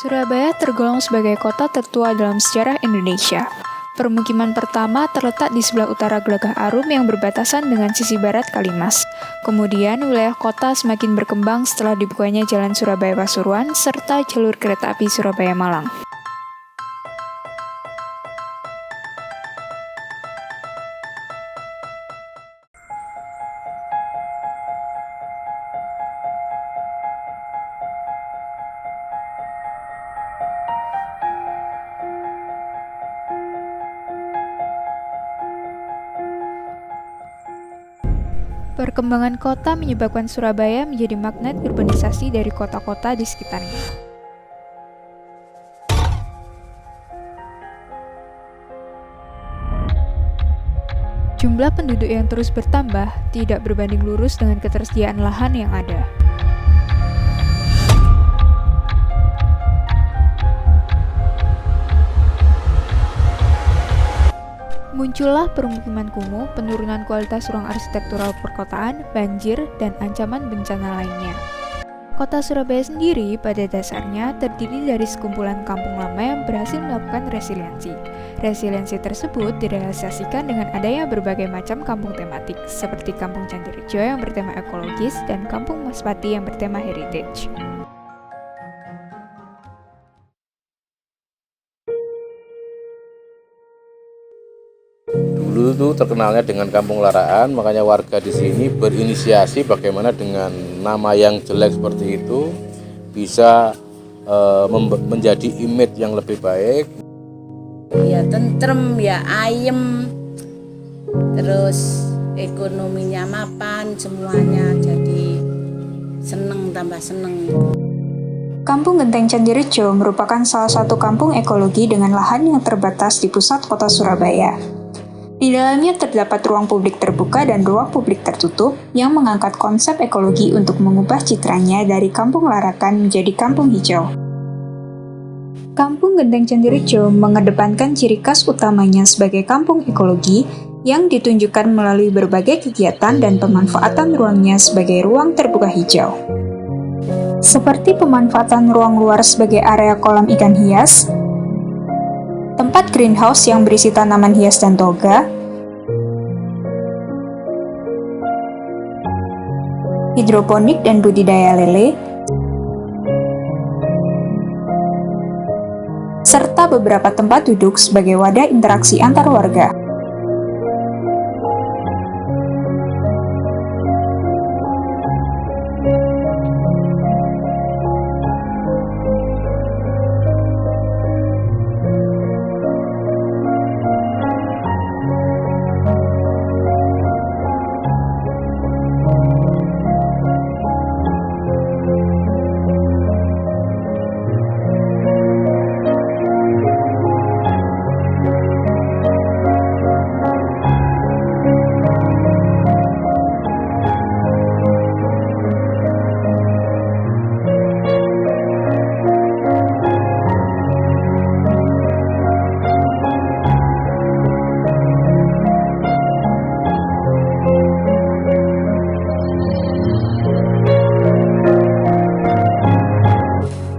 Surabaya tergolong sebagai kota tertua dalam sejarah Indonesia. Permukiman pertama terletak di sebelah utara Gelagah Arum yang berbatasan dengan sisi barat Kalimas. Kemudian wilayah kota semakin berkembang setelah dibukanya Jalan Surabaya-Pasuruan serta jalur kereta api Surabaya-Malang. Perkembangan kota menyebabkan Surabaya menjadi magnet urbanisasi dari kota-kota di sekitarnya. Jumlah penduduk yang terus bertambah tidak berbanding lurus dengan ketersediaan lahan yang ada. Muncullah permukiman kumuh, penurunan kualitas ruang arsitektural perkotaan, banjir, dan ancaman bencana lainnya. Kota Surabaya sendiri pada dasarnya terdiri dari sekumpulan kampung lama yang berhasil melakukan resiliensi. Resiliensi tersebut direalisasikan dengan adanya berbagai macam kampung tematik, seperti Kampung Candirejo yang bertema ekologis dan Kampung Maspati yang bertema heritage. Dulu tuh terkenalnya dengan Kampung Laraan, makanya warga di sini berinisiasi bagaimana dengan nama yang jelek seperti itu bisa menjadi image yang lebih baik. Ya tentrem, ya ayem, terus ekonominya mapan, semuanya jadi seneng, tambah seneng. Kampung Genteng Candirejo merupakan salah satu kampung ekologi dengan lahan yang terbatas di pusat kota Surabaya. Di dalamnya terdapat ruang publik terbuka dan ruang publik tertutup yang mengangkat konsep ekologi untuk mengubah citranya dari kampung larakan menjadi kampung hijau. Kampung Genteng Candirejo mengedepankan ciri khas utamanya sebagai kampung ekologi yang ditunjukkan melalui berbagai kegiatan dan pemanfaatan ruangnya sebagai ruang terbuka hijau. Seperti pemanfaatan ruang luar sebagai area kolam ikan hias, tempat greenhouse yang berisi tanaman hias dan toga, hidroponik dan budidaya lele, serta beberapa tempat duduk sebagai wadah interaksi antar warga.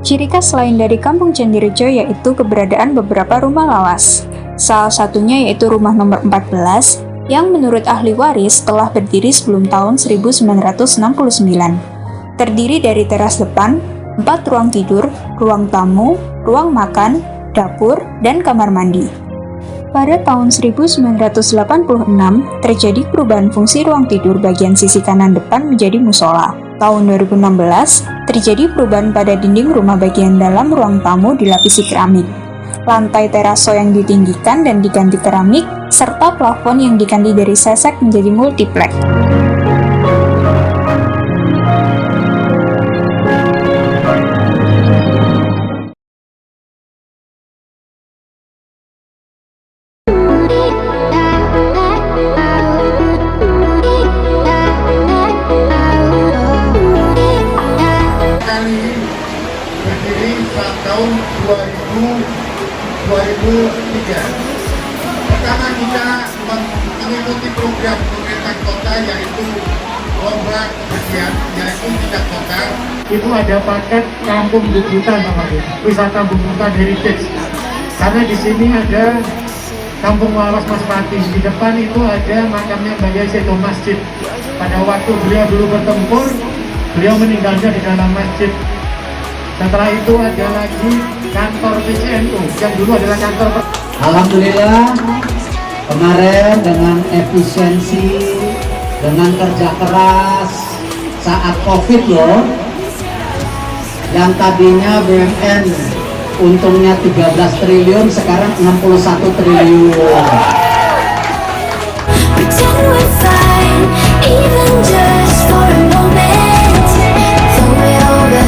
Ciri khas lain dari Kampung Candirejo yaitu keberadaan beberapa rumah lawas. Salah satunya yaitu rumah nomor 14 yang menurut ahli waris telah berdiri sebelum tahun 1969. Terdiri dari teras depan, 4 ruang tidur, ruang tamu, ruang makan, dapur, dan kamar mandi. Pada tahun 1986, terjadi perubahan fungsi ruang tidur bagian sisi kanan depan menjadi musola. Tahun 2016, terjadi perubahan pada dinding rumah bagian dalam ruang tamu dilapisi keramik. Lantai teraso yang ditinggikan dan diganti keramik, serta plafon yang diganti dari sesek menjadi multiplex. Berdiri saat tahun 2003. Pertama kita mengikuti program pemerintah kota yaitu lomba kebersihan yaitu tidak kotor. Itu ada paket kampung bubutan namanya, wisata bubutan heritage. Karena di sini ada Kampung Lawas Maspati. Di depan itu ada makamnya Mbak Yai Seto Masjid. Pada waktu beliau dulu bertempur, beliau meninggalnya di dalam masjid. Setelah itu ada lagi kantor PCNU yang dulu adalah kantor. Alhamdulillah kemarin dengan efisiensi, dengan kerja keras saat COVID loh, yang tadinya BUMN untungnya 13 triliun sekarang 61 triliun. Pretend we're fine, even just for a moment. Throw it over,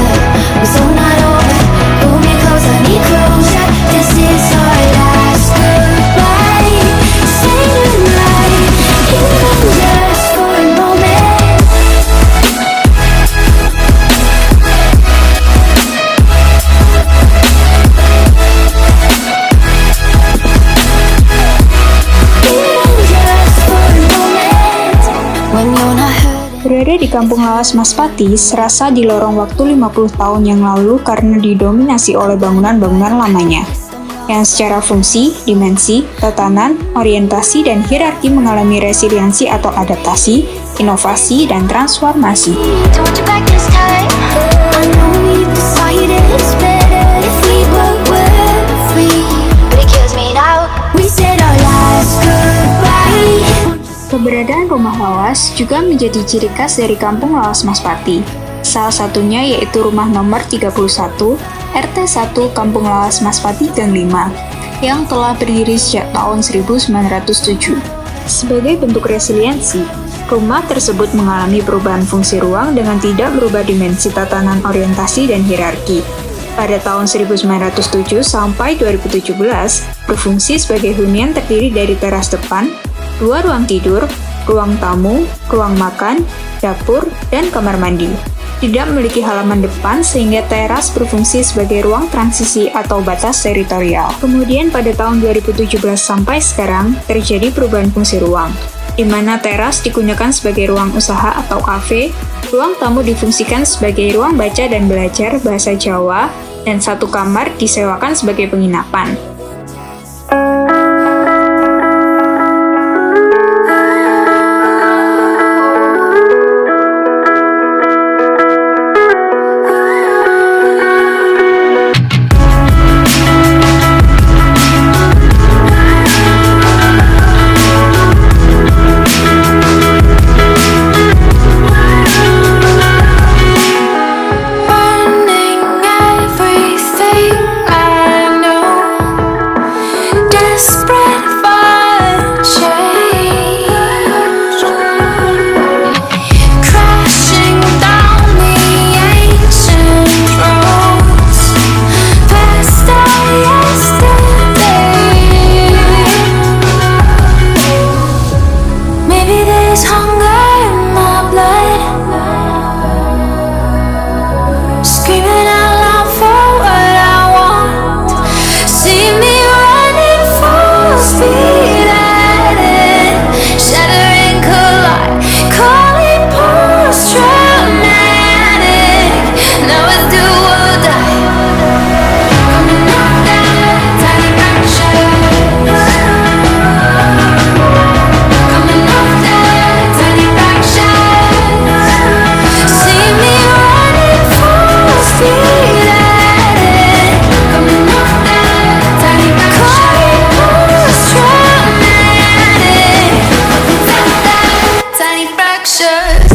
we're so not over. Pull me close, I need closure. This is our last goodbye. Say goodnight, even just for a moment. Berada di Kampung Lawas Maspati, serasa di lorong waktu 50 tahun yang lalu karena didominasi oleh bangunan-bangunan lamanya, yang secara fungsi, dimensi, tatanan, orientasi, dan hierarki mengalami resiliensi atau adaptasi, inovasi, dan transformasi. Don't you back this time? I know we decided it's better if we were free, but it kills me now. We said our last goodbye. Keberadaan rumah lawas juga menjadi ciri khas dari Kampung Lawas Maspati. Salah satunya yaitu rumah nomor 31, RT 1 Kampung Lawas Maspati Gang 5, yang telah berdiri sejak tahun 1907. Sebagai bentuk resiliensi, rumah tersebut mengalami perubahan fungsi ruang dengan tidak berubah dimensi tatanan orientasi dan hierarki. Pada tahun 1907 sampai 2017, berfungsi sebagai hunian terdiri dari teras depan, 2 ruang tidur, ruang tamu, ruang makan, dapur, dan kamar mandi. Tidak memiliki halaman depan sehingga teras berfungsi sebagai ruang transisi atau batas teritorial. Kemudian pada tahun 2017 sampai sekarang terjadi perubahan fungsi ruang, di mana teras digunakan sebagai ruang usaha atau kafe, ruang tamu difungsikan sebagai ruang baca dan belajar bahasa Jawa, dan 1 kamar disewakan sebagai penginapan. Fracture.